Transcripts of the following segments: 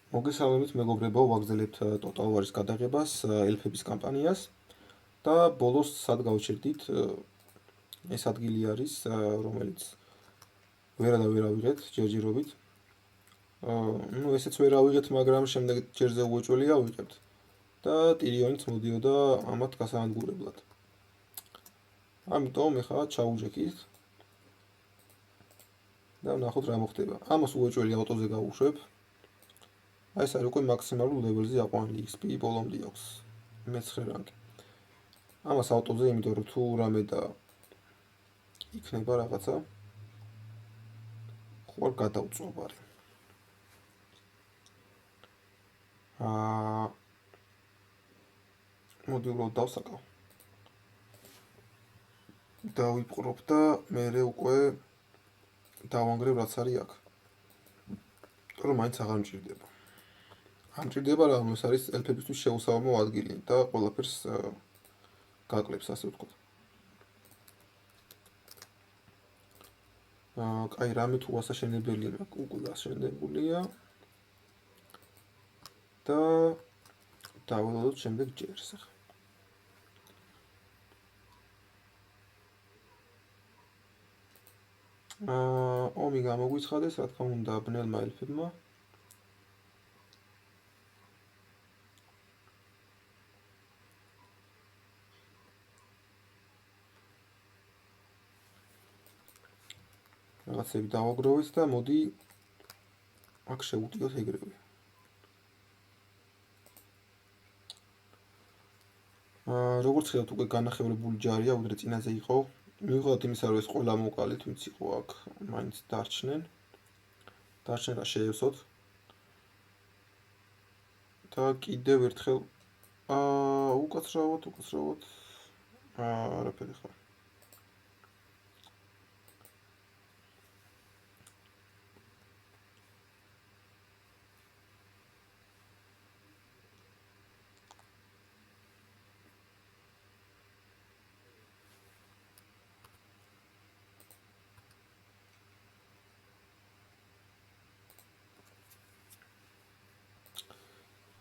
მოგესალმებით მეგობრებო, ვაგრძელებთ Total War-ის გადაღებას ელფების კამპანიას და ბოლოს სად გავჩერდით ეს ადგილი არის, რომელიც ვერა და ვერ ავიღეთ ჯერჯერობით. ნუ ესეც ვერ ავიღეთ, მაგრამ შემდეგ ჯერზე უეჭველი ავიღებთ და ტირიონიც მოდიოდა ამათ გასაანადგურებლად. ამიტომ ეხლა ჩავუჯექით და ვნახოთ რა მოხდება. ამას უეჭველი ავტოზე გავუშვებ. ეს არის უკვე მაქსიმალურ ლეველზე აყვანილი XP ბოლომდე აქვს. მე-9 რანგი. ამას ავტოზე, იმიტომ რომ თუ რამე და იქნება რაღაცა ხوار გადავწვავ არის. მოდი უბრალოდ დავსაკავ. დავიპყრობ და მე უკვე დავანგრევ რაც არის აქ. რომ მაინც აღარ მჭირდება. არ მჭირდება რა, ეს არის ელფებისთვის შეუსაბამო ადგილი და ყველაფერს გაკლებს, ასე ვთქვათ. კაი, რამე თუ ასაშენებელია, უკვე ასაშენებულია და დავალოდოთ შემდეგ ჯერს. ომი გამოგვიცხადეს, რა თქმა უნდა, ბნელმა ელფებმა. რაღაცები დავაგროვეთ და მოდი აქ შევუტიოთ ეგრევე. როგორც ხედავთ, უკვე განახევრებული ჯარია, უდრე წინაზე იყო. მიუხედავად იმისა, რომ ეს ყველა მოკალით, ვინც იყო აქ, მაინც დარჩნენ. დარჩნენ რა შეევსოთ. და კიდევ ერთხელ უკაცრავად. არაფერი ხარ.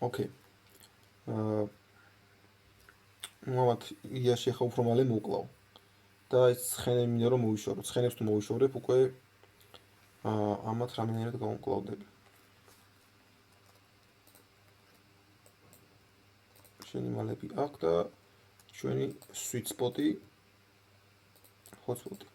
Okay. მომავთ იაში ხა უფრო მალე მოკლავ. და ეს ცხენები მინდა რომ მოვიშორო. ცხენებს თუ მოვიშორებ, უკვე ამათ რამდენად გავუკლავდები. შენი მალები აქ და ჩვენი sweet spot-ი hotspot-ი.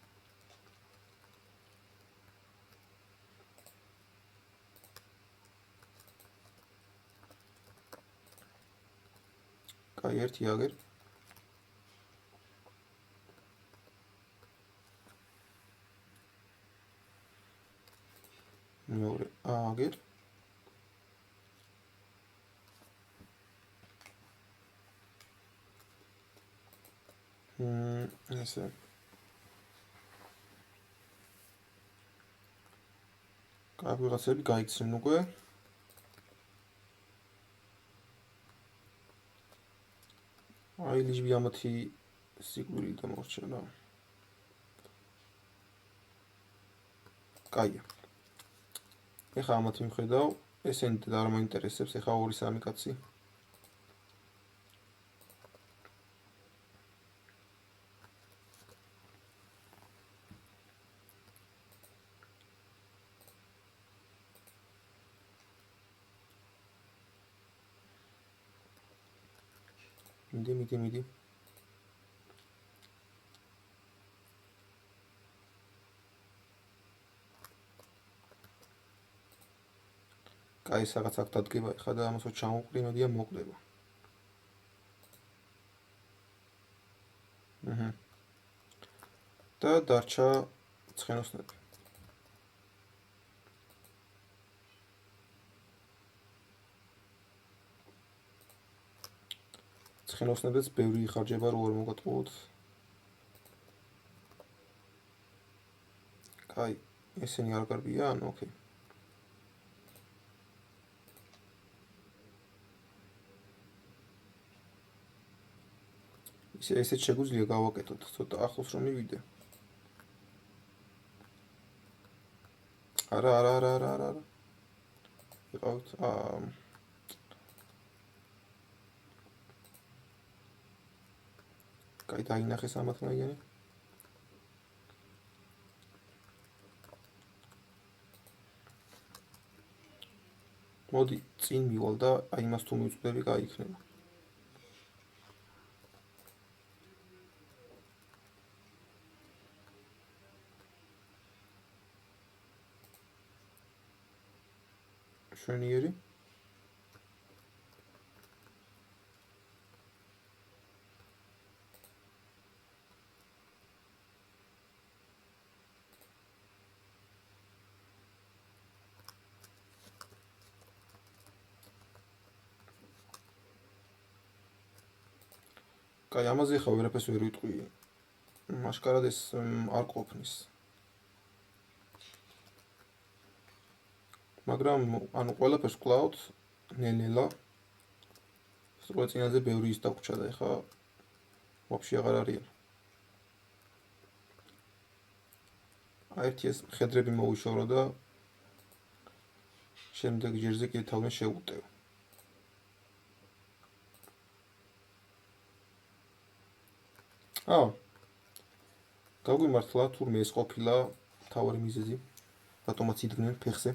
კაი, ერთი აგერ. მეორე აგერ. ესე. კაი, ვიღაცები გაიქცნენ უკვე. აი ლიჟბი ამათი სიკვდილი დამორჩა. კაია. ეხლა ამათ მივხედავ, ესენი არ მოინტერესებს, ეხლა 2-3 კაცი. მიდი. კაი, რაღაც აქ დადგება ეხლა და ამასო ჩამოვყრი, მოდია მოკვდება. და დარჩა ცხენოსნები. ცხენოსნებიც ბევრი იხარჯება, რომ არ მოგატყუოთ. კაი, ესენი არ გარბიან, ოკეი. ესეც შეგვიძლია გავაკეთოთ, ცოტა ახლოს რომ მივიდე. არა. ვიყავით. კაი, დაინახეს ამათნაიანი. მოდი, წინ მივალ და აი იმას თუ მივწვდები, კაი იქნება. შვენიერი. კაი, ამაზე ხა ვერაფერს ვერ ვიტყვი. მაშკარად ეს არ ყოფნის. მაგრამ ანუ ყველაფერს ვკლავთ ნელ-ნელა. სწორედ წინაზე ბევრი ის დაგვრჩა და ეხა ვაფშე აღარ არიან. ერთი ეს მხედრები მოვიშორო და შემდეგ ჯერზე კიდე თავმე შევუტევ. გაგვიმართლა თურმე ეს ყოფილა თავარი მიზეზი, რატომაც იდგნენ ფეხზე.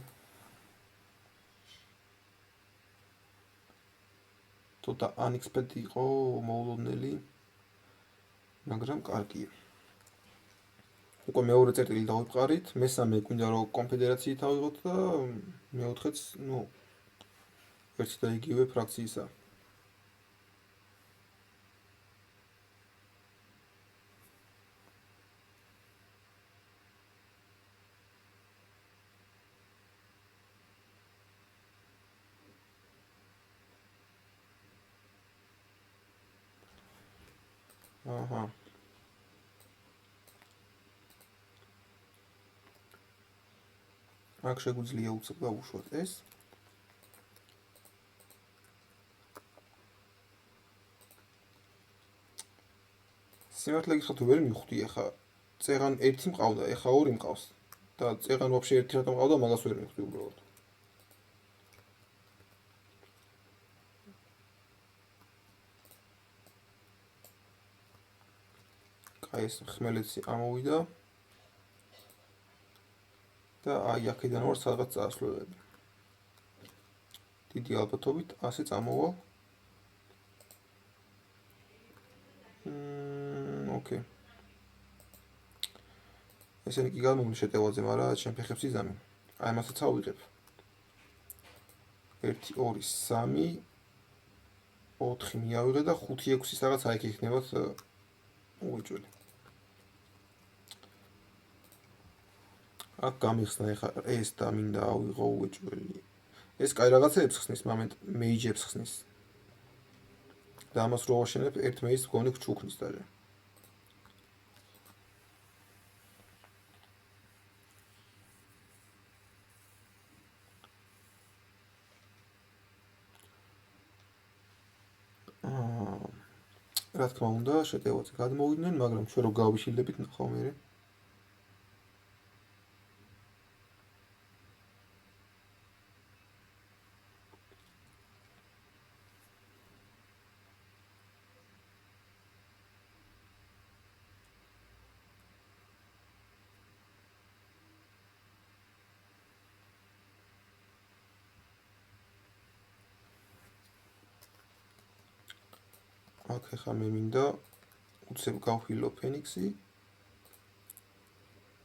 ცოტა unexpected იყო, მოულოდნელი, მაგრამ კარგია. უკვე მეორე წერტილი დავიფყარით, მესამე გვინდა რომ კონფედერაციით ავიღოთ და მეოთხეც, ერთი და იგივე ფრაქციისა. აქ შეგვიძლია უცებ გავუშვათ ეს. სიმართლე გითხრათ ვერ მივხვდი ახლა წეღან ერთი მყავდა, ეხა ორი მყავს და წეღან ვაფშე ერთი რატომ მყავდა, მაგას ვერ მივხვდი უბრალოდ. კაი, ეს ხმელეთში ამოვიდა. და აი აქედან ვარ სადღაც წასვლელები. დიდი ალბათობით ასე წამოვალ. ოკეი. ესენი კი გამომული შეტევაზე, მაგრამ ჩემ ფეხებს იზამი. აი ამასაც ავიღებ. 1 2 3 4 მიავიღე და 5 6 რაღაც აი იქ იქნებათ უეჭველი. აქ გამიხსნა ეხა ეს და მინდა ავიღო უეჭველი. ეს კაი რაღაცეებს ხსნის, მომენტ მეიჯებს ხსნის. და ამას რო ავაშენებ, ერთ მეიჯს გონი გჩუქნის დაჟე. რა თქმა უნდა, შეტევაზე გადმოვიდნენ, მაგრამ ჩვენ რო გავიშილდებით, ნახავ მერე. აქ ახლა მე მინდა უცებ გავხილო ფენიქსი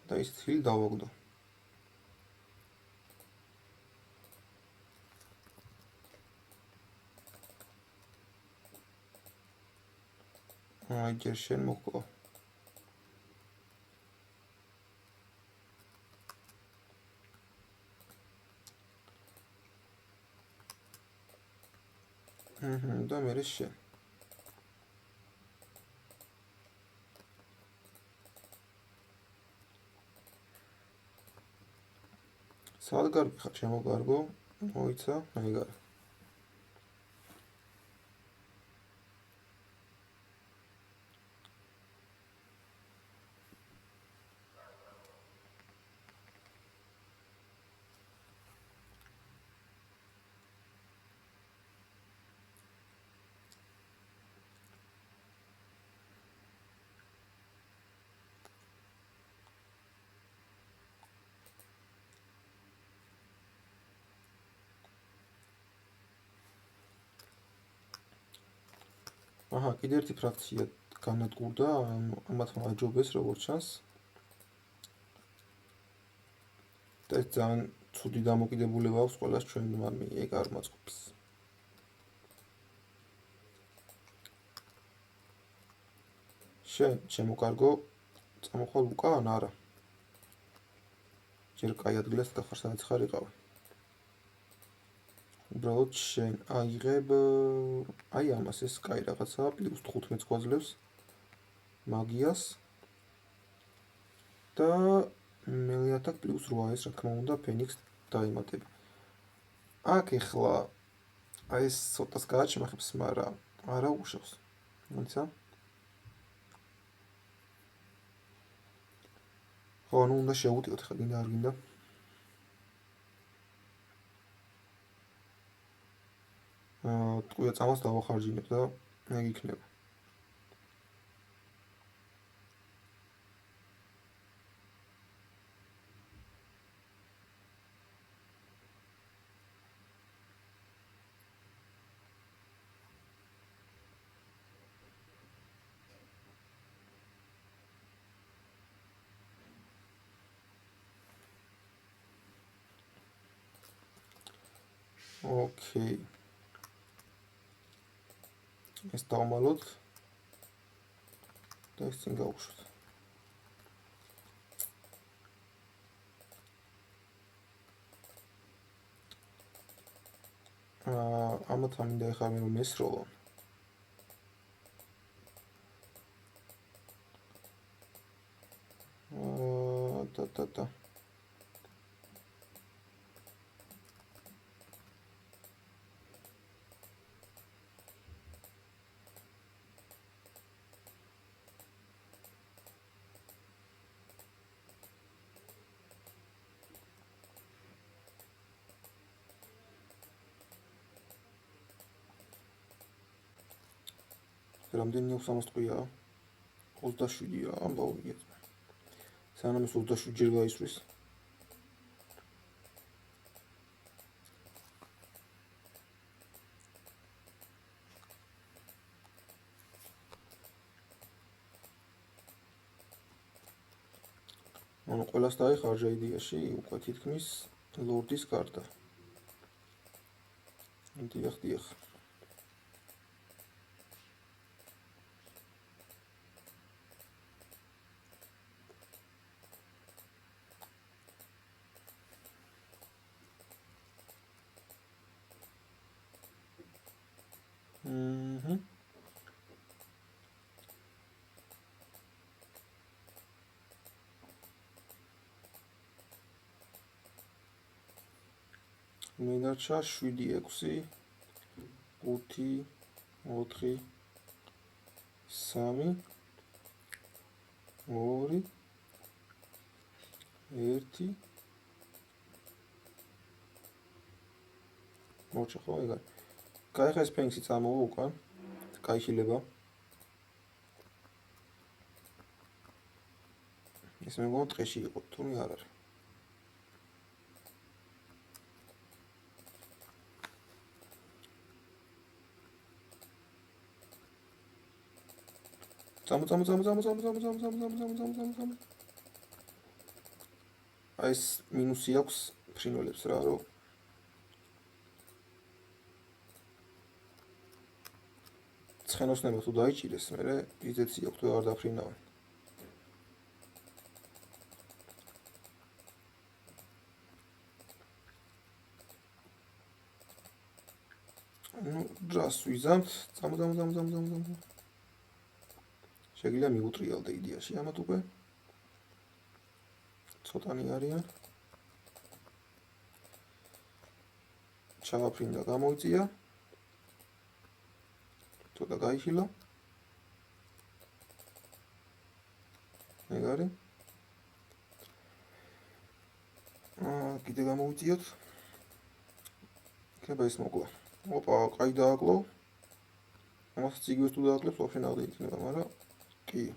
და ის თილი დავაგდო. აი ჯერ შენ მოკლა. და მერე შენ. სად გარბი ხარ შემოგარგო? მოიცა, ეგარი. აჰა, კიდე ერთი ფრაქცია განადგურდა, ამათ მაჯობეს როგორც ჩანს. და ეს ძალიან ცუდი დამოკიდებულება აქვს ყველას ჩვენ ეგ არ მაწყობს. შენ შემოკარგო წამოხვალ უკან არა. ჯერ კაი ადგილას დახარ სადაც ხარ იყავი. უბრალოდ შენ აიღებ აი ამას ეს კაი რაღაცა +15 გვაძლევს მაგიას და მელი ატაკ +8 ეს რა თქმა უნდა ფენიქს დაემატება. აქ ეხლა აი ეს ცოტას გააჩმახებს, მაგრამ არა უშავს. მოიცა? ხო, ნუ უნდა შევუტიოთ ხა დინდა არ გინდა. ტყუია წამოს დავახარჯინებ და ეგ იქნება. ოკეი. ეს დავმალოთ და ეს წინ გავუშვით. ამათ ამინდა ეხლა მე რომ ესროლო. და რამდენი აქვს ამას ტყვია? 27-ია, ამბავი იგეთ. სანამ ეს 27 ჯერ გაისვრის. ანუ ყველას დაიხარჯა იდეაში უკვე თითქმის ლორდის კარტა. დიახ. მე დარჩა 7, 6, 5, 4, 3, 2, 1. მოჩა ხო ეგ არის. კაი ხა ეს ფენქსი წამოვა უკან. კაი ხილება. ეს მე მგონი ტყეში იყო, თუმცა არ არის. წამო. აი ეს მინუსი აქვს ფრინველებს რა, რომ ცხენოსნება თუ დაიჭირეს, მერე იზეცი აქვს თუ არ დაფრინავენ. ну, ჯას ვიზამთ, წამო. შეგიძლია მიუტრიალდე იდეაში ამათ უკვე. ცოტანი არიან. ჩავაფრინდა, გამოიწია. ცოტა გაიხილა. ეგ არის. კიდე გამოიწიოთ. იქნება ეს მოკლა. ოპა, კაი დააკლო. ამას ციგვის თუ დააკლებს, ვაფშე ნაღდი იქნება, მაგრამ კი.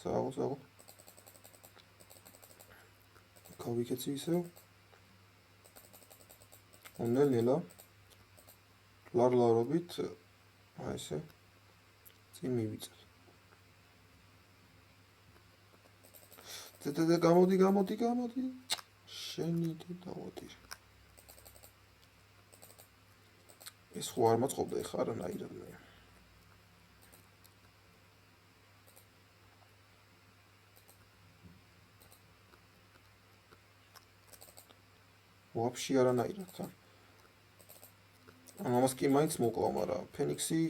საღო. გავიქეცი ისევ. ნელა. ლარლარობით, აი ესე. წინ მივიწევ. და გამოდი. შენი დავადი. ეს ხო არ მაწყობდა ეხა არანაირად მე. ვაფშე არანაირად. ამას კი მაინც მოკლა, მაგრამ ფენიქსი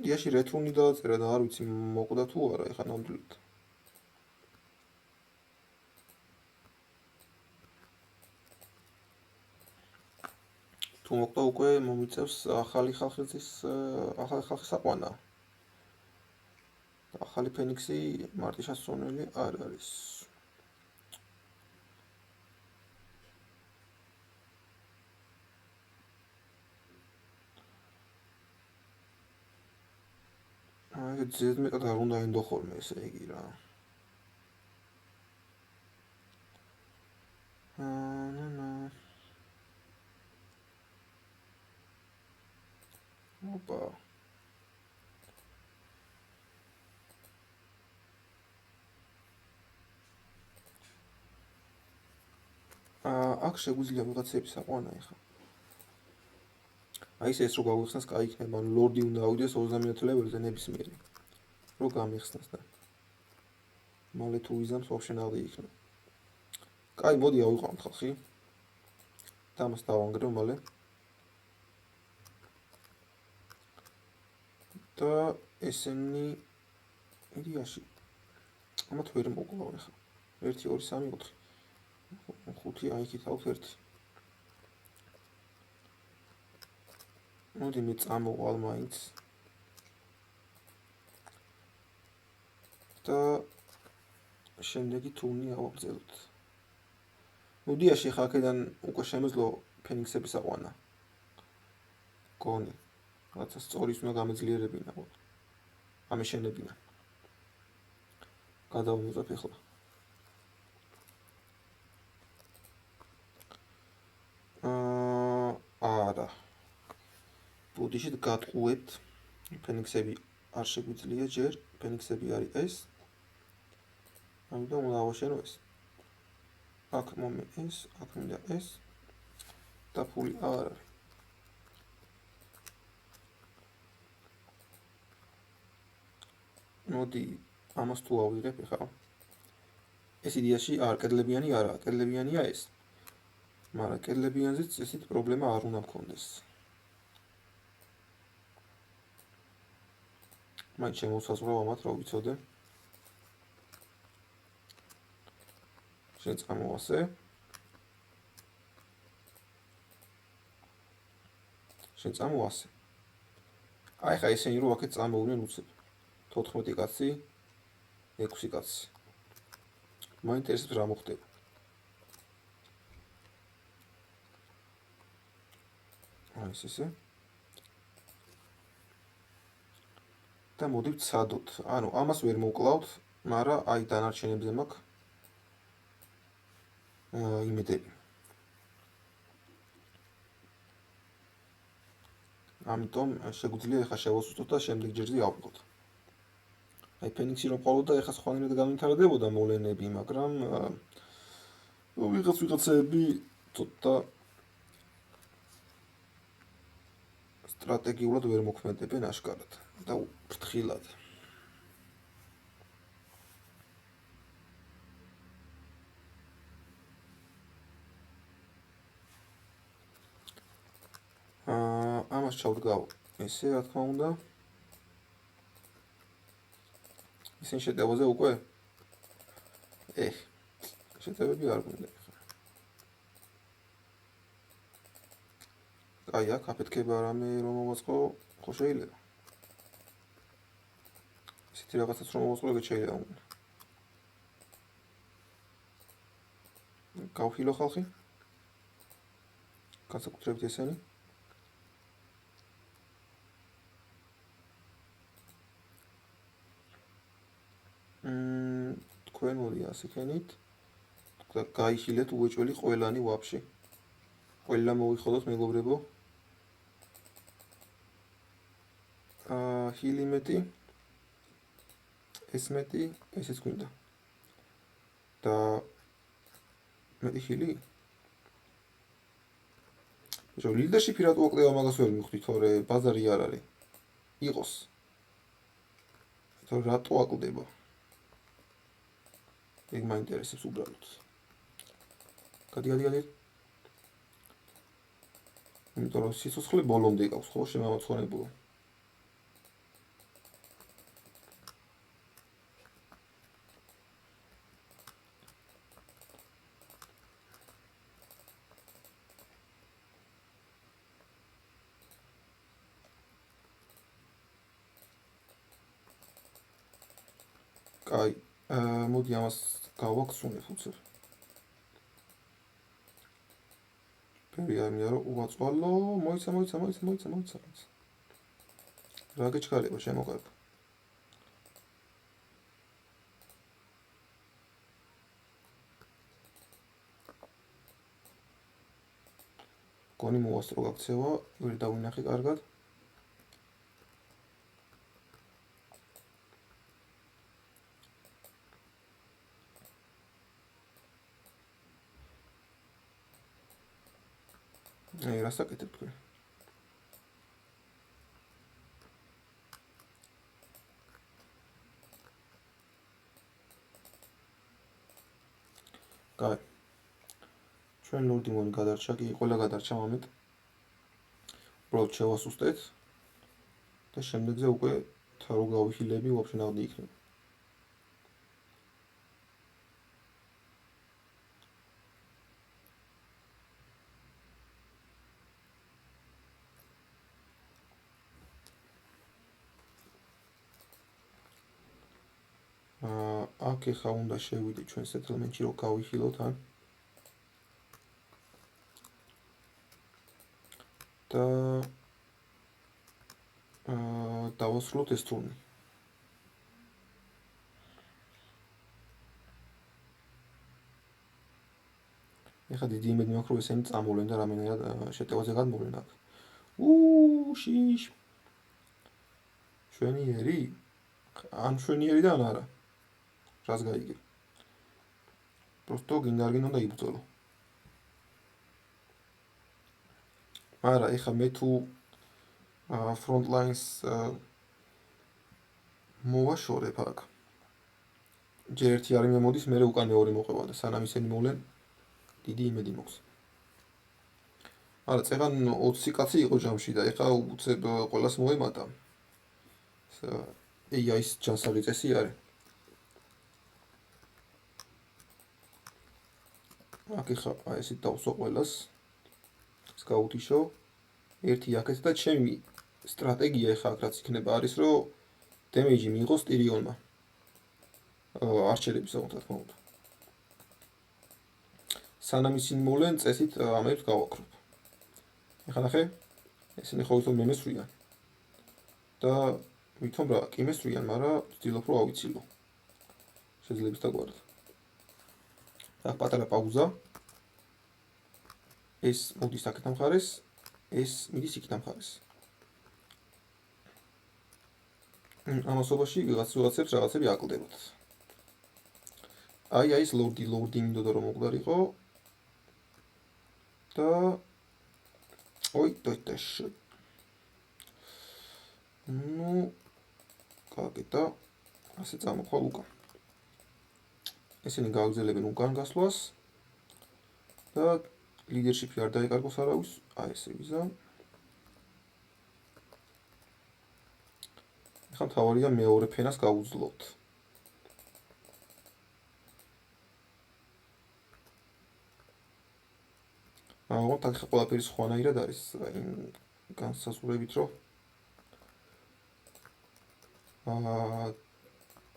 დიაში რეტრონი დააწერა და არ ვიცი მოკვდა თუ არა ეხა ნამდვილად. თუ მოკვდა უკვე მომიწევს ახალი ხალხის საყვანა. ახალი ფენიქსი მარტიშასწონელი არ არის. ზედმეტად არ უნდა ენდო ხოლმე ესე იგი რა. ოპა. აქ შეგვიძლია ვიღაცების საყვანა ეხა. აი ეს რო გავიხსნას, კაი იქნება, ანუ ლორდი უნდა ავიდეს 30 ლეველზე ნებისმიერი. რო გამიხსნას და მალე თუ ვიზამს ვაფშე ნაღდი იქნება. კაი, მოდი ავიყვანოთ ხალხი. და ამას დავანგრევ მალე. და ესენი იდეაში ამათ ვერ მოკლავ ეხა. 1 2 3 4 5 აიქით ავთ 1. მოდი მე წამოვალ მაინც. და შემდეგი თურნი ავაგრძელოთ. მოდიაში ხა აქედან უკვე შემეძლო ფენიქსების საყვანა. გონი. რაცა სწორის უნდა გამეძლიერებინა. ამეშენებინა. გადავმოწევ ახლა. არა. ბუდიშით გატყუებთ. ფენიქსები არ შეგვიძლია ჯერ, ფენიქსები არის ეს. ამიტომ უნდა ავაშენო ეს. აქ მომე ეს, აქ მინდა ეს. და ფული არ არის. მოდი ამას თუ ავიღებ ახლა. ეს იდეაში არ კედლებიანი არა, კედლებიანია ეს. მაგრამ კედლებიანზეც ესეთ პრობლემა არ უნდა მქონდეს. მაინც შემოსაზღვრავ ამათ რა ვიცოდე. შენ წამოვასე. აი ხა ესენი რო აქეთ წამოვიდნენ უცებ. 14 კაცი, 6 კაცი. მაინტერესებს რა მოხდება. აი ესე. და მოდი ვცადოთ. ანუ ამას ვერ მოკლავთ, მაგრამ აი დანარჩენებზე მაქვს იმედები. ამიტომ შეგვიძლია ახლა შევასწროთ და შემდეგ ჯერზე ავიღოთ. აი ფენიქსი რომ ყოლოდა, ახლა სხვანაირად განვითარდებოდა მოვლენები, მაგრამ ვიღაცები ცოტა სტრატეგიულად ვერ მოქმედებენ აშკარად და ფრთხილად. ამას ჩავდგავ ესე რა თქმა უნდა. ისინი შეტევაზე უკვე? შეტევები არ გვინდა ახლა. აი აქ აფეთქება რამე რომ მოვაწყო, ხო შეიძლება. ისეთი რაღაცაც რომ მოვაწყო, ეგ შეიძლება. გავხილო ხალხი. განსაკუთრებით ესენი. თქვენ მოდი ასე ქენით. გაიხილეთ უეჭველი ყველანი ვაფშე. ყველა მოვიხოდოთ მეგობრებო. ჰილი მეტი ეს მეტი, ესეც გვინდა. და მეტი ხილი? ბიჭო, leadership-ი რატო აკლდება მაგას ვერ მივხვდი, თორე ბაზარი არ არის. იყოს. თორე რატო აკლდება? ეგ მაინტერესებს უბრალოდ. გადი. იმიტომ რომ სიცოცხლე ბოლომდე გაქვს, ხო, შემამოცხონებულო. კაი, მოდი ამას გავაქცუნებ უცებ. ფერი არ მინდა რომ უვაწვალო, მოიცა. რა გეჩქარება შემოყარებ. გონი მოვასწრო გაქცევა, ვერ დავინახე კარგად. რას აკეთებ თქვენ? კაი. ჩვენ ლორდი მონი გადარჩა, კი, ყველა გადარჩა მომენტ. უბრალოდ შევასუსტეთ და შემდეგზე უკვე თარო გავიხილები, ვაფშე ნაღდი იქნება. აქ ეხა უნდა შევიდე ჩვენ settlement-ში რომ გავიხილოთ ან და დავასრულოთ ეს ტურნი. ეხა დიდი იმედი მაქვს რომ ესენი წამოვლენ და რამენერად შეტევაზე გადმოვლენ აქ. შიშ. შვენიერი? ან შვენიერი და ან არა. რას გაიგებ? просто გინდა არ გინდა უნდა იბრძოლო. არა, ეხა მე თუ front lines მოვაშორებ აქ. ჯერ ერთი არ იმემოდის, მე უკან მეორე მოყვება და სანამ ისინი მოვლენ, დიდი იმედი მოქვს. არა, წეგან 20 კაცი იყო ჯამში და ეხა უცებ ყველას მოემატა. AI-ის ჯანსაღი წესი არის. აქ ეხა ესეთ დავსვა ყველას. ეს გავუთიშო. ერთი აქეთ და ჩემი სტრატეგია ეხა აქ რაც იქნება არის რომ დემეიჯი მიიღოს ტირიონმა. არჩერების თქმა უნდა. სანამ ისინი მოვლენ, წესით ამებს გავაკრობ. ეხლა ნახე, ესენი ხოლმე მე მესვრიან. და ვითომ რა, კი მესვრიან, მაგრამ ვცდილობ რომ ავიცილო. შეძლებს დაგვარდ. აქ პატარა პაუზა. ეს მოდის აქეთ ამხარეს, ეს მიდის იქით ამხარეს. ამასობაში ვიღაცებს რაღაცები აკლდებათ. აი ეს ლორდი მინდოდა რომ მოგვარიყო. და ой, точно. Ну, კაკეტა, ასე წამოხვალ უკან. ესენი გააგზელებენ უკან გასვლას და leadership-ი არ დაიკარგოს არავის, აი ესე ვიზა. ეხლა თავარია მეორე ფენას გავუძლოთ. მაგრამ აქ ყველაფერი სხვანაირად არის, იმ განსაზღვრებით რომ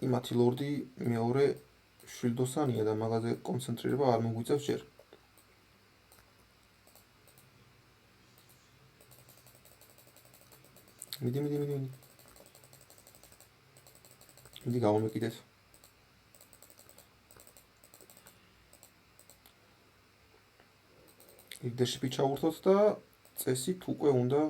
იმათი ლორდი მეორე შვილდოსანია და მაგაზე კონცენტრირება არ მოგვიწევს ჯერ. მიდი გავამეკიდეთ. leadership-ი ჩავურთოთ და წესით უკვე უნდა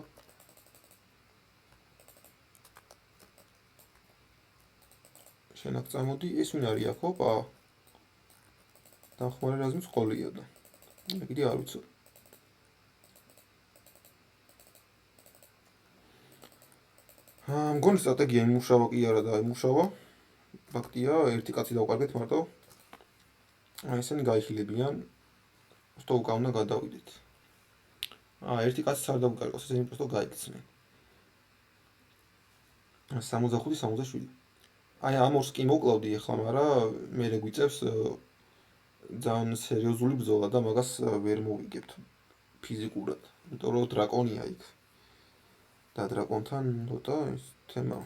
შენ აქ წამოდი, ეს ვინ არის აქ? ოპა. დამხმარე რაზმის ყოლია და. მე კიდე არ ვიცი. მგონი სტრატეგია იმუშავა კი არა და იმუშავა. ფაქტია, ერთი კაცი დავკარგეთ მარტო. აი ესენი გაიხილებიან. просто უკან უნდა გადავიდეთ. ერთი კაცი არ დავკარგოს, ესენი просто გაიქცნენ. 65-67. აი ამ ორს კი მოკლავდი ახლა, მაგრამ მე რეგვიწევს ძალიან სერიოზული ბრძოლა და მაგას ვერ მოვიგებთ ფიზიკურად. იმიტომ რომ დრაკონია იქ. და დრაკონთან ცოტა ეს თემა.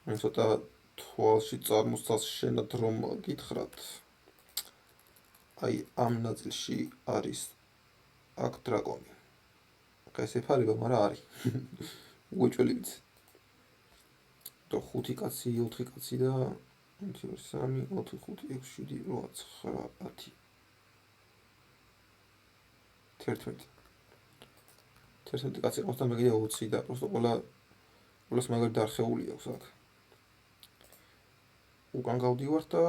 მე ცოტა თვალში წარმოსცავს შენად რომ გითხრათ. აი ამ ნაწილში არის აქ დრაკონი. ეს ეფარება, მაგრამ არის. უეჭველი ვიცი. то 5 კაცი, 4 კაცი და 1 2 3 4 5 6 7 8 9 10 11 11 კაცი ყავს და მე კიდე 20 და просто ყველას მაგარი დარხეული აქვს აქ. უკან გავდივართ და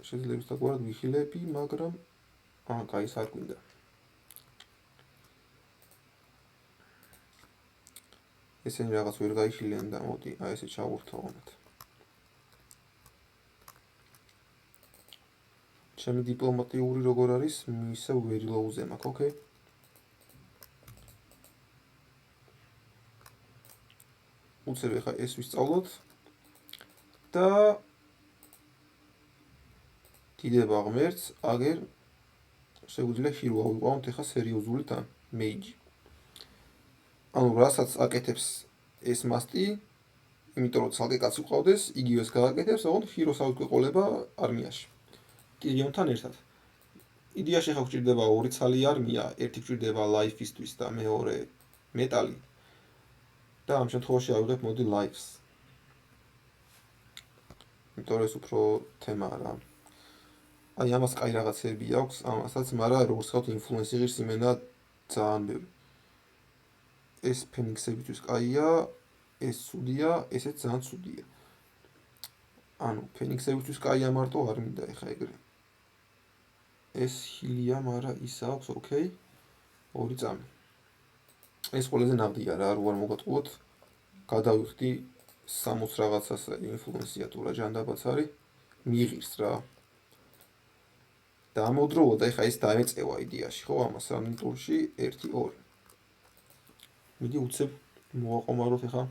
შეიძლება ისთაგვარად ვიხილები, მაგრამ კაი ეს არ გვინდა. ესენი რაღაც ვერ გაიხილიან და მოდი, აი ესე ჩავურთავოთ. ჩემი დიპლომატიური როგორ არის, ისე ვერ ლოუზე მაქვს, ოკეი? უცებ ხა ეს ვისწავლოთ და დიდება ღმერთს, აგერ შეგვიძლია ჰირო ავიყვანოთ ხა სერიოზული თან, მეიჯი. ანუ რასაც აკეთებს ეს მასტი, იმიტომ რომ ცალკე კაცი ყავდეს, იგივეს გააკეთებს, ოღონდ ჰიროს ავიყვყოლება არმიაში. ტირიონთან ერთად. იდეაში ხა გვჭირდება ორი ცალი არმია, ერთი გვჭირდება ლაიფისთვის და მეორე მეტალი. და ამ შემთხვევაში ავიღებ მოდი ლაიფს. იმიტომ რომ ეს უფრო თემაა რა. აი ამას კაი რაღაცები აქვს, ამასაც, მაგრამ როგორც ხავთ ინფლუენსი ღირს იმენა ძალიან ბევრი. ეს ფენიქსებისთვის კაია, ეს ცუდია, ესეც ძალიან ცუდია. ანუ ფენიქსებისთვის კაია მარტო არ მინდა ეხა ეგრე. ეს ჰილია, მაგრამ ის აქვს, ოკეი. 2 წამი. ეს ყველაზე ნაღდია რა, არ მოგატყუოთ. გადავიხდი 60 რაღაცას ინფლუენსია თუ რა ჯანდაბაც არის, მიიღირს რა. და ამავდროულად ეხა ეს დაეწევა იდეაში, ხო, ამას რამდენი ტურში 1-2. მიდი უცებ მოვაყომაროთ ეხა.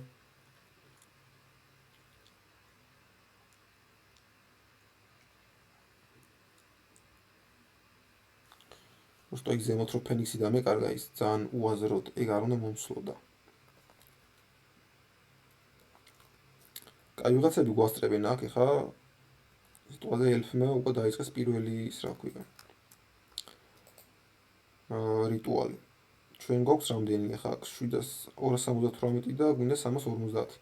просто იქ ზემოთ რო ფენიქსი დამეკარგა ის ძალიან უაზროდ ეგ არ უნდა მომსვლოდა. კაი ვიღაცები გვასწრებენ აქ ეხა სიტყვაზე ელფმა უკვე დაიწყეს პირველი ის რა ქვია. რიტუალი. ჩვენ გვაქვს რამდენი ეხა 778 და გვინდა 350.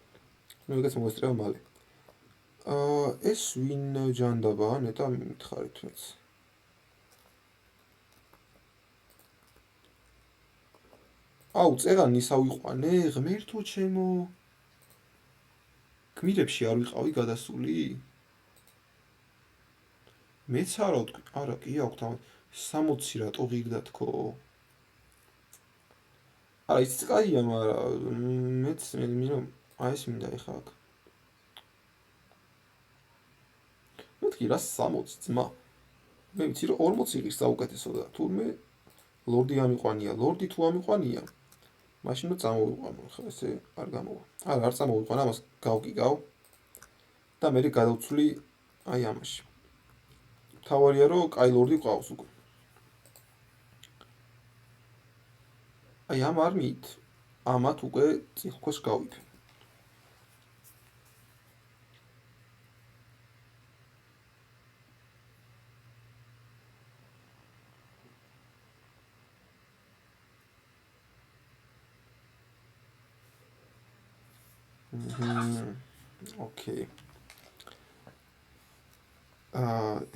ნუ ეგეც მოესწრება მალე. ეს ვინ ჯანდაბაა, ნეტა მითხარით მეც. აუ, წერან ისა ვიყვანე, ღმერთო ჩემო. გმირებში არ ვიყავი გადასული? მეც არა, კი აქვს თავად 60 რატო ღირდა თქო? არა, ის კაია, მაგრამ მეც აი ეს მინდა ეხა აქ. მეთქი რა 60 ძმა. მე ვიცი რომ 40 იღირს საუკეთესო და თურმე ლორდი ამიყვანია, ლორდი თუ ამიყვანია. მაშინ რომ წამოვიყვანო, ხა ესე არ გამოვა. არა, არ წამოვიყვან, ამას გავკიკავ და მე გადავცვლი აი ამაში. თავარია რომ კაი ლორდი ყავს უკვე. აი ამ არმიით ამათ უკვე წილქვეშ გავიფე. ოკეი.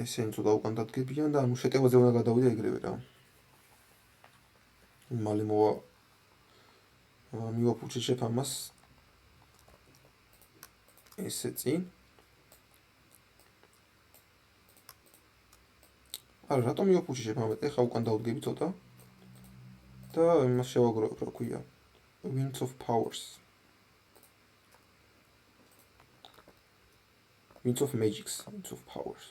ესენი თუ უკან დადგებიან და ანუ შეტევაზე უნდა გადავიდე ეგრევე რა. მალე მივაფუჭე ამას. ესე წინ. არა, რატომ მიოფუჩიშებ ამეთ? ეხლა უკან დავდგები ცოტა. და იმას შევაგროვებ, რა ქვია. Winds of Powers. Winds of Magics, Winds of Powers.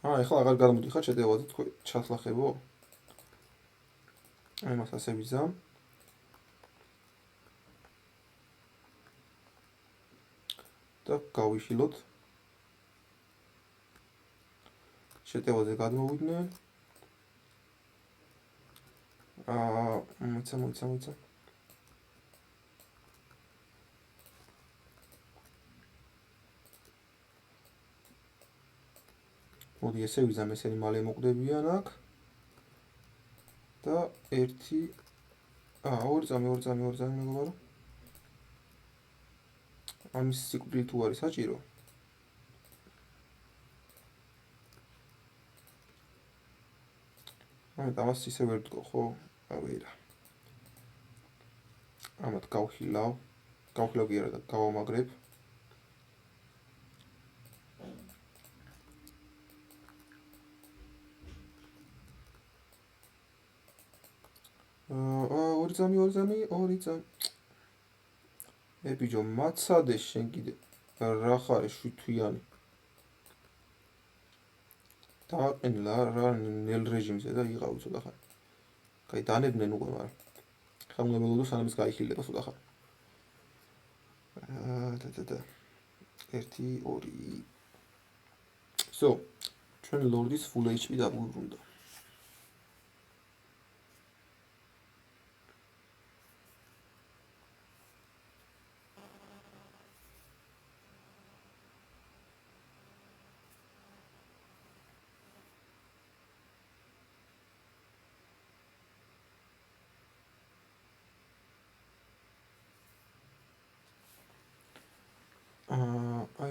ეხლა აღარ გადმოდიხარ შეტევაზე, თქვი ჩასლახებო? აი მას ასე ვიზამ. და გავიშილოთ. შეტევაზე გადმოვიდნენ. მოიცა. მოდი ესე ვიზამ, ესენი მალე მოკვდებიან აქ. და ერთი ორი წამი მეგობარო. ამის სიკვდილი თუ არის საჭირო. ამას ისე ვერ ვდგო, ხო? ვერა. ამათ გავხილავ კი არა და გავამაგრებ. ორი წამი. ბიჭო, მაცადე შენ კიდე. რა ხარ შვიდთვიანი? დააყენლა რა ნელ რეჟიმზე და იყავი ცოტა ხანი. კაი, დანებდნენ უკვე, მაგრამ ხა უნდა მელოდო სანამ ის გაიხილება ცოტა ხანი. და 1 2 So, ჩვენ ლორდის full HP დაგვიბრუნდა.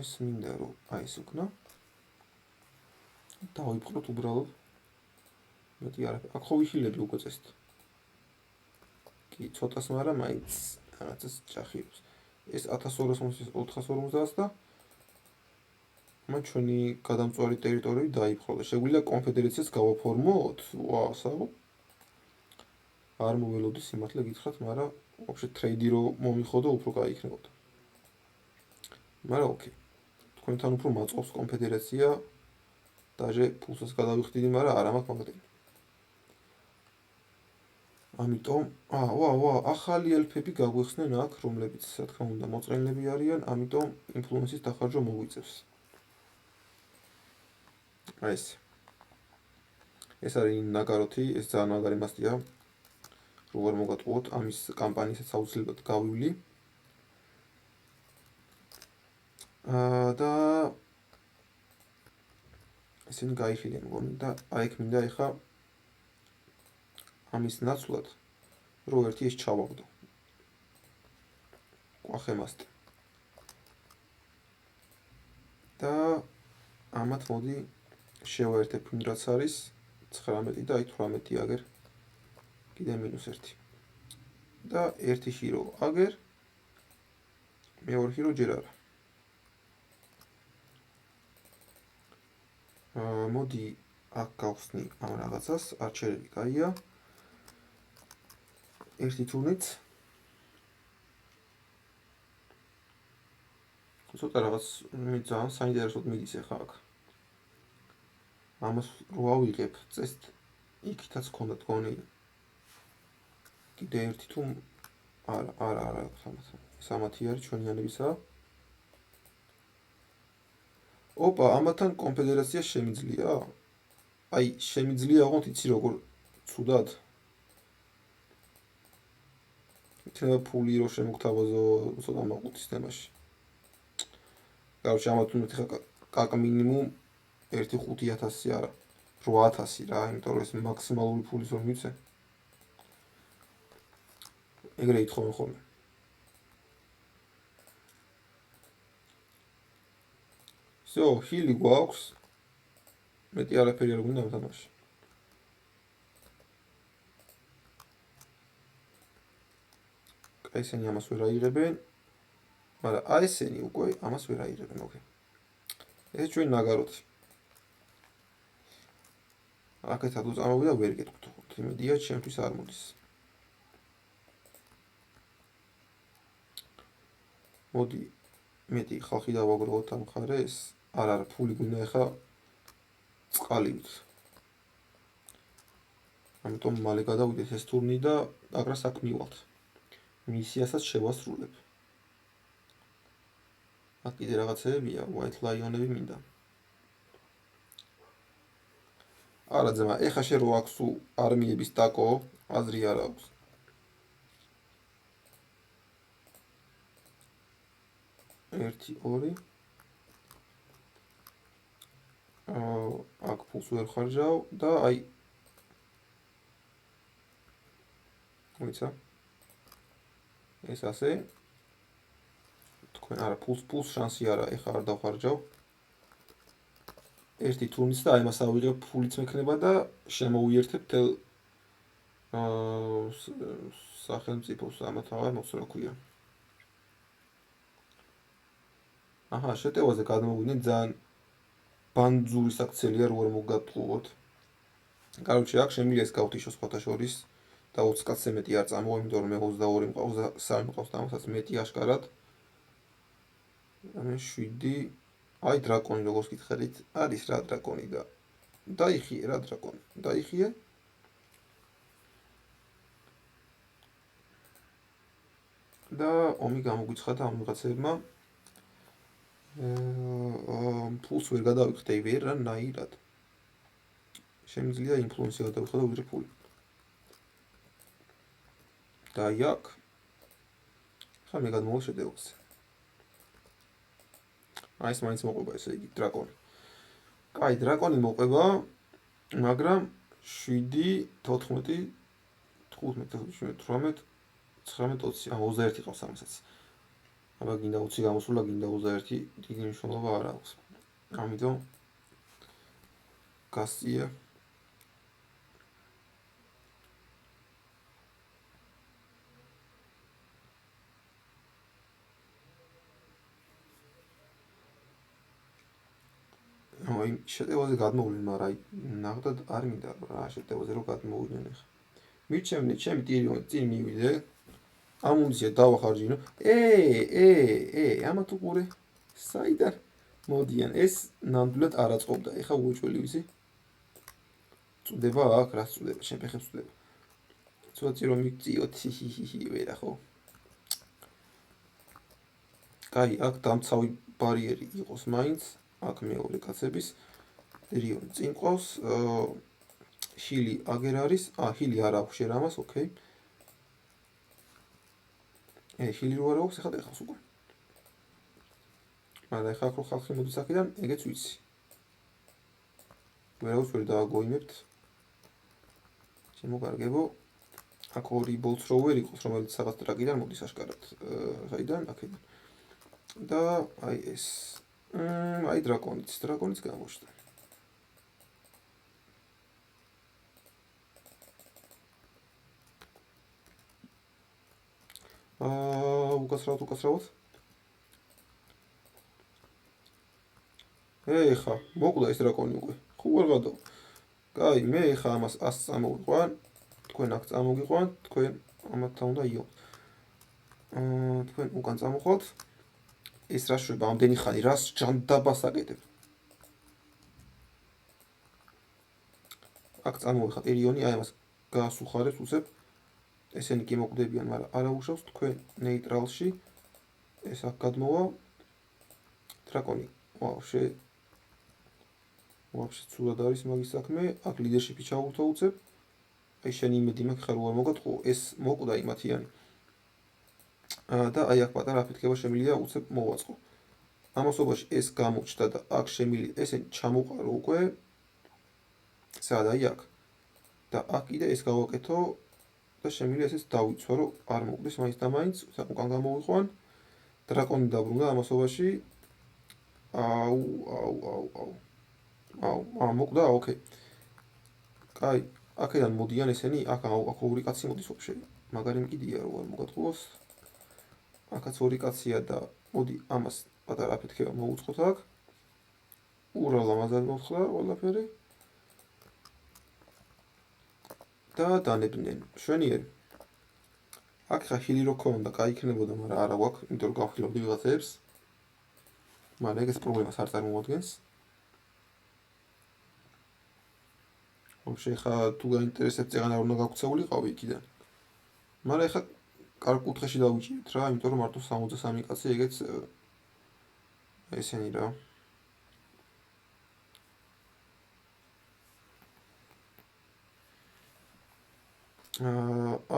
ის მინდა რომ ის უკნა დავიფხროთ უბრალოდ მეტი არა აქ ხო ვიხილები უკვე წესით კი ცოტას მაგრამ მაინც რაღაცას ჭახირებს ეს 1250 და მან ჩვენი გადამწვარი ტერიტორიები დაიფხრო და შეგვიძლია კონფედერაციას გავაფორმოთ ვასალ არ მოველოდი სიმართლე გითხრათ მაგრამ вообще ტრეიდი რო მომიხოდო უფრო კაი იქნებოდა მაგრამ ოკეი თქვენთან უფრო მაწყობს კონფედერაცია დაჟე ფულსაც გადავიხდიდი, მაგრამ არ ამაქვს მაგდენი. ამიტომ, ახალი ელფები გაგვეხსნენ აქ, რომლებიც, რა თქმა უნდა, მოწყენილები არიან, ამიტომ ინფლუენსის დახარჯვა მოგვიწევს. აი ეს არის ნაგაროთი, ეს ძალიან მაგარი მასტია. როგორ მოგატყუოთ, ამის კამპანიასაც აუცილებლად გავივლი. და ისინი გაიხილიან მგონი და აიქ მინდა ეხა ამის ნაცვლად რო ერთი ეს ჩავაგდო. ყვახემასტი. და ამათ მოდი შევაერთებ იმ რაც არის 19 და აი 18 აგერ კიდე -1. და ერთი ჰირო აგერ მეორე ჰირო ჯერ არა. მოდი აქ გავხსნი ამ რაღაცას, არჩერები კაია. ერთი თურნიც. ცოტა რაღაც ძალიან საინტერესოდ მიდის ახლა აქ. ამას რო ავიღებ, წესით იქითაც ქონდა თქონი. კიდე ერთი თუ არა, სამათი არის ჩვენიანებისა. ოპა, ამათან კონფედერაცია შემიძლია? აი, შემიძლია აღოთ იცი როგორ ცუდად. იქნება ფული რო შემოგთავაზო ცოტა მაყუთის თემაში. Короче, ამათ უნდა ხა კაკ მინიმუმ 1.5000 არა, 8000 რა, იმიტომ რომ ეს მაქსიმალური ფულის რომ მიცე. ეგრე ითხოვენ ხოლმე. So, ჰილი გვაქვს. მეტი არაფერი არ გვინდა ამთამაში. ესენი ამას ვერ აიღებენ, მაგრამ აი ესენი უკვე ამას ვერ აიღებენ, ოკეი. ეს ჩვენ ნაგაროთი. აქეთად უწამოვიდა ვერ გეტყვით, იმედია ჩემთვის არ მოდის. მოდი მეტი ხალხი დავაგროვოთ ამ მხარეს, არა, ფული გვინდა ეხა წყალივით. ამიტომ მალე გადავიდეთ ეს ტურნი და აგრას აქ მივალთ. მისიასაც შევასრულებ. აქ კიდე რაღაცეებია, White Lion-ები მინდა. არა ძმა, ეხა შენ რო აქვს არმიების ტაკო, აზრი არ აქვს. ერთი, ორი. აქ ფულს ვერ ხარჯავ და აი ვიცა ეს ასე თქვენ არა ფულს შანსი არა ეხა არ დავხარჯავ ერთი თურნის და აი მას ავიღებ ფულიც მექნება და შემოვიერთებ თელ სახელმწიფოს ამათ აღარ მოხს რა ქვია აჰა შეტევაზე გადმოვიდნენ ძალიან ბანძური საქციელია რო არ მოგატყუოთ კაროჩე აქ შემიძლია ეს გავთიშო სხვათა შორის და 20 კაცზე მეტი არ წამოვა, იმიტომ რომ მე 22 მყავს და 3 მყავს და ამასაც მეტი აშკარად. მე 7 აი დრაკონი როგორც გითხარით, არის რა დრაკონი და დაიხიე რა დრაკონი. დაიხიე. და ომი გამოგვიცხადა ამ ვიღაცებმა. ფულს ვერ გადავიხდე ვერანაირად. შემიძლია ინფლუენსი გადავიხადო ვიდრე ფული. და იქ ხა მე გადმოვალ შედევრზე. აი ეს მაინც მოყვება ესე იგი დრაკონი. კაი, დრაკონი მოყვება, მაგრამ 7 14 15 18 19 20 21 ყავს ამასაც. აბა გინდა 20 გამოსულა, გინდა 21 დიდი მნიშვნელობა არ აქვს. ამიტომ გასწია აი შეტევაზე გადმოვიდნენ, მაგრამ აი ნახდად არ მინდა რა შეტევაზე რო გადმოვიდნენ ახლა. მირჩევნე ჩემი ტირიონი წინ მივიდე. ამუნიცია დავახარჯინო. ამა თუ ყურე. საიდან მოდიან ეს ნამდვილად არ აწყობდა. ეხა უეჭველი ვიცი. წუდება აქ, რა წუდება, შენ ფეხებს წუდება. ცოტა რომ მიგწიოთ, ვერა ხო. კაი, აქ დამცავი ბარიერი იყოს მაინც. აქ მეორე კაცების ტირიონი წინ ყავს. ჰილი აგერ არის. ჰილი არ აქვს შენ ამას, ოკეი. ჰილი რო არ აქვს, ეხლა დახავს უკვე. მაგრამ ეხლა ხო ხალხი მოდის აქედან, ეგეც ვიცი. ვერაუს ვერ დააგოიმებთ. შემოგარგებო. აქ ორი ბოლც რო ვერ იყოს, რომელიც რაღაც ტრაკიდან მოდის აშკარად. საიდან? აქედან. და აი ეს. აი დრაკონიც გამოჩნდა. უკაცრავთ. ეხა, მოკვდა ეს დრაკონი უკვე. ხო არ გადავა. კაი, მე ეხა ამას 100 წამოვიყვან. თქვენ აქ წამოგიყვანთ, თქვენ ამათთან უნდა იო. თქვენ უკან წამოხვალთ. ეს რა შვება ამდენი ხანი რას ჯანდაბას აკეთებ. აქ წამოვიხარ ტირიონი, აი ამას გაასუხარებს უცებ. ესენი კი მოკვდებიან, მაგრამ არა უშავს თქვენ ნეიტრალში. ეს აქ გადმოვა. დრაკონი. ვაუშე. ვაფშე ცუდად არის მაგის საქმე. აქ ლიდერშიპი ჩაუღთო უცებ. აი შენი იმედი მაქვს ხარ უარ მოგატყო, ეს მოკვდა იმათიანი. და აი აქ პატარა აფეთქება შემიძლია უცებ მოვაწყო. ამასობაში ეს გამოჩნდა და აქ შემიძლია ესენი ჩამოყარო უკვე. სად აი აქ. და აქ კიდე ეს გავაკეთო და შემიძლია ესეც დავიცვა, რომ არ მოკვდეს მაინც და მაინც, უკან გამოვიყვან. დრაკონი დაბრუნდა ამასობაში. მოკვდა, ოკეი. კაი, აქედან მოდიან ესენი, აქ ორი კაცი მოდის ვაფშე. მაგარი მკიდია რო არ მოგატყუოს. აქაც ორი კაცია და მოდი ამას პატარა აფეთქება მოვუწყოთ აქ. უბრალოდ ამაზად მოხდა ყველაფერი. და დანებდნენ. შვენიერი. აქ ხა ჰილი რო ქონდა, გაიქნებოდა, მაგრამ არა გვაქვს, იმიტომ რომ გავხილავდი ვიღაცებს. მაგრამ ეგეც პრობლემას არ წარმოადგენს. вообще ხა თუ გაინტერესებთ წეღანა არ უნდა გაგვცეულიყავი იქიდან. მაგრამ ეხა კარგ კუთხეში დავიჭირეთ რა, იმიტომ რომ მარტო 63 კაცი ეგეც ესენი რა.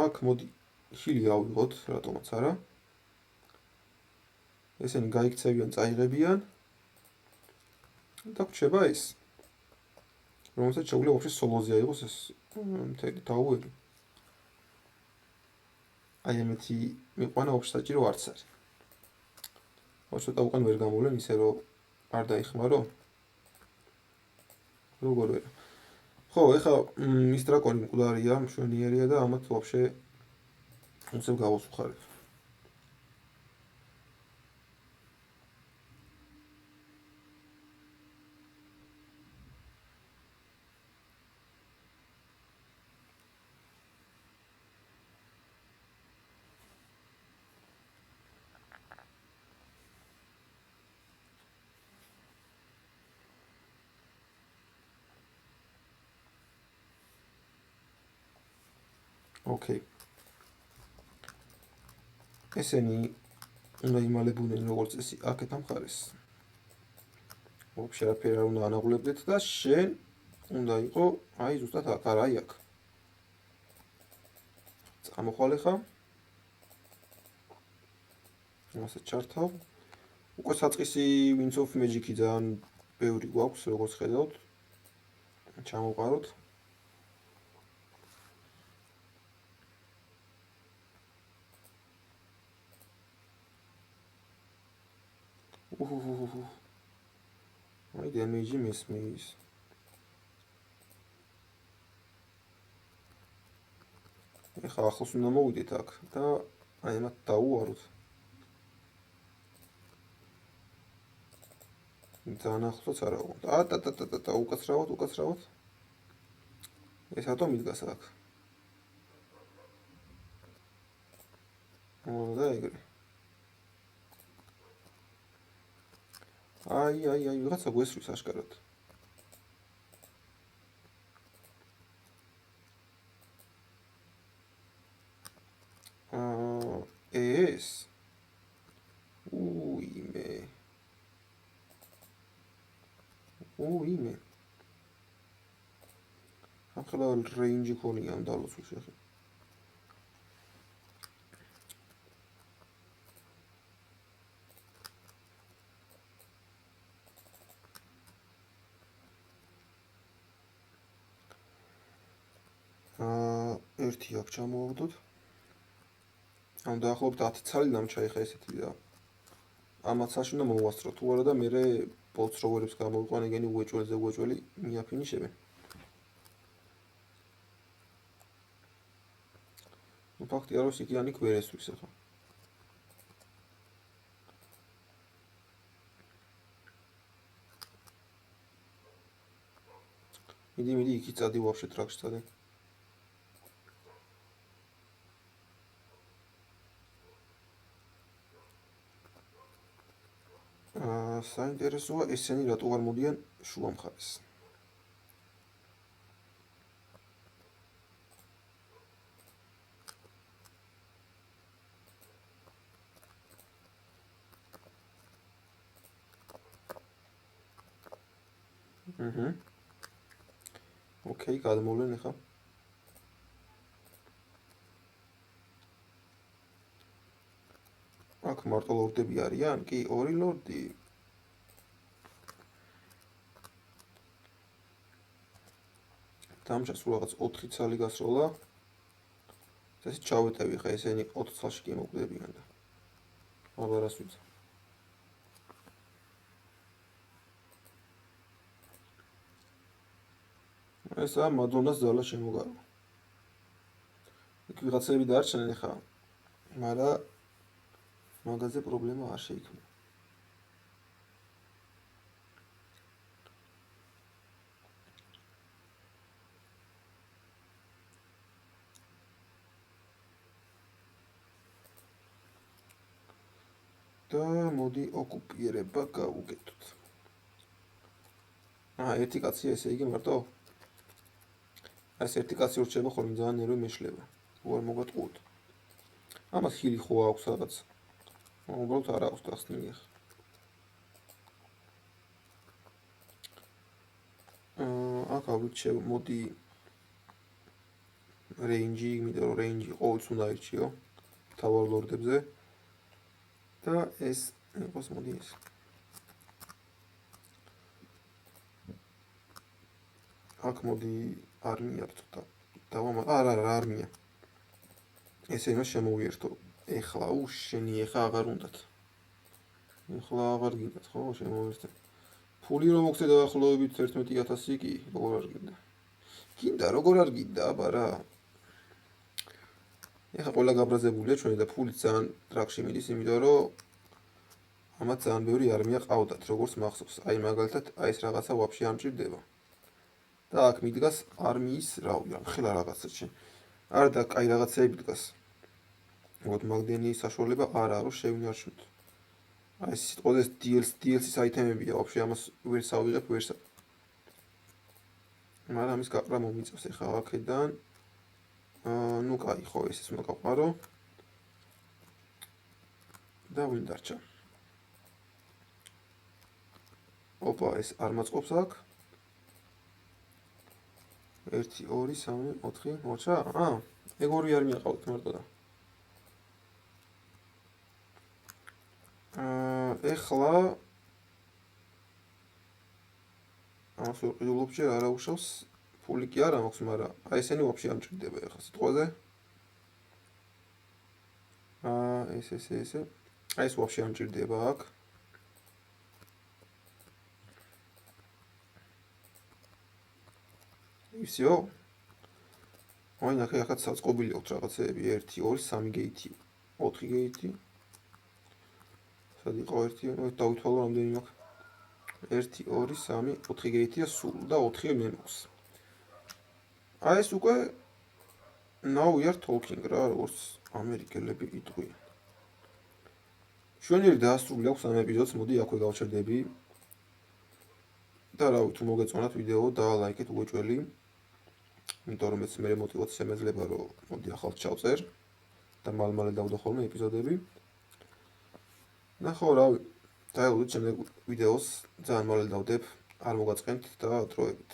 აქ მოდი ჰილი ავიღოთ, რატომაც არა. ესენი გაიქცევიან, წაიღებიან. და გვჩება ეს. რომელსაც შეგვიძლია вообще სოლოზე აიღოს ეს მთელი ტაუერი. აი ამეთი მიყვანა вообще საჭირო არც არის. ცოტა უკან ვერ გამოვლენ ისე რომ არ დაიხმარო. როგორ ვერ. ხო, ეხა ის დრაკონი მკვდარია, მშვენიერია და ამათ вообще უცებ გავასუხარებ. ოკეი. ესენი უნდა იმალებოდნენ როგორც წესი აქეთ ამ მხარეს. вообще არაფერი არ უნდა ანაღლებდეთ და შენ უნდა იყო აი ზუსტად აქ, არა აი აქ. წამოხვალ ხა. ასე ჩართავ. უკვე საწყისი Winds of Magic-ი ძალიან ბევრი გვაქვს, როგორც ხედავთ. ჩამოვყაროთ. აი damage-ი მესმის. ეხლა ახლოს უნდა მოვიდეთ აქ და აი ამათ დავუაროთ. ძალიან ახლოც არა ვარ. და უკაცრავად. ეს ატომ იდგას აქ. და ეგრე. აი, ვიღაცა გვესვრის აშკარად. ეს უიმე. ახლა რეინჯი ქონია ამ დალოცვის ახლა. ერთი აქ ჩამოვაგდოთ. ამ დაახლოებით 10 ცალი დამჩაიხა ესეთი და ამათ საში უნდა მოვასწრო თუ არა და მერე ბოლც როვერებს გამოვიყვან ეგენი უეჭველი მიაფინიშებენ. ფაქტია რომ იქიანი ვერ ესვის ახლა. მიდი იქი წადი вообще ტრაქში წადი. საინტერესოა ესენი რატო არ მოდიან შუა მხარეს. ოკეი, გადმოვლენ ახლა. აქ მარტო ლორდები არიან? კი, ორი ლორდი. დამჭას რაღაც 4 ცალი გასროლა. ესე ჩავეტევი ხა ესენი 4 ცალში კი მოკვდებიან და. აბა რას ვიცი. ესა მადონას ძალა შემოგარო. იქ ვიღაცები დარჩნენ ხა. მაგრამ მაგაზე პრობლემა არ შეიქმნა. და მოდი ოკუპირება გავუკეთოთ. ერთი კაცია ესე იგი მარტო. ეს ერთი კაცი ურჩება ხოლმე ძალიან ნერვი მეშლება. უარ მოგატყუოთ. ამას ხილი ხო აქვს რაღაც. უბრალოდ არ აქვს დასნილი ახლა. აქ ავირჩევ მოდი რეინჯი, იმიტომ რომ რეინჯი ყოველთვის უნდა ირჩიო თავარ ლორდებზე. და ეს იყოს მოდი ეს. აქ მოდი არმია ცოტა არა არმია. ესე იმას შემოვიერთო. ეხლა შენი ეხა აღარ უნდათ. ეხლა აღარ გინდათ ხო შემოვიერთე. ფული რომ მოგცე დაახლოებით 11000 კი როგორ არ გინდა. გინდა როგორ არ გინდა აბა რა. ეხლა ყველა გაბრაზებულია ჩვენი და ფული ძალიან ტრაქში მიდის, იმიტომ რომ ამათ ძალიან ბევრი არმია ყავდათ, როგორც მახსოვს. აი მაგალითად აი ეს რაღაცა ვაფშე არ მჭირდება. და აქ მიდგას არმიის რავი, ხელა რაღაცაჩი. არა და აი რაღაცები დგას. მოდ მაგდენი საშუალება არ არის რომ შევინარჩუნოთ. აი ეს სიტყვაზე DLC-ის აიტემებია, ვაფშე ამას ვერ სავიღებ, მაგრამ ამის გაყრა მომიწევს ეხლა აქედან. ნუ კაი ხო ეს უნდა გავყარო. და ვინ დარჩა? ოპა ეს არ მაწყობს აქ. 1 2 3 4 მოჩა? ეგ ორი არ მიაყავთ მარტო და. ეხლა ამას ვიყიდულობ ჯერ არა უშავს ფული კი არა მაქვს, მაგრამ აი ესენი ვაფშე არ მჭირდება ეხლა სიტყვაზე. ეს აი ეს ვაფშე არ მჭირდება აქ. ისეო. აი ნახე ახლა საწყობილი აქვს რაღაცეები 1 2 3 გეითი 4 გეითი. სად იყო 1 დავითვალო რამდენი მაქვს? 1 2 3 4 გეითია სულ და 4 მე მაქვს. აი ეს უკვე now we are talking რა, როგორც ამერიკელები იტყვიან. ჩვენი დაასრულე აქვს ამ ეპიზოდს, მოდი აქვე გავჩერდები. და რავი, თუ მოგეწონათ ვიდეო და ლაიქეთ უეჭველი. იმიტომ რომ მეც მე მოტივაცია მეძლება რომ მოდი ახალ ჩავწერ და მალ-მალე დავდო ხოლმე ეპიზოდები. ნახო რავი, დაელოდეთ შემდეგ ვიდეოს, ძალიან მალე დავდებ, არ მოგაწყენთ და დროებით.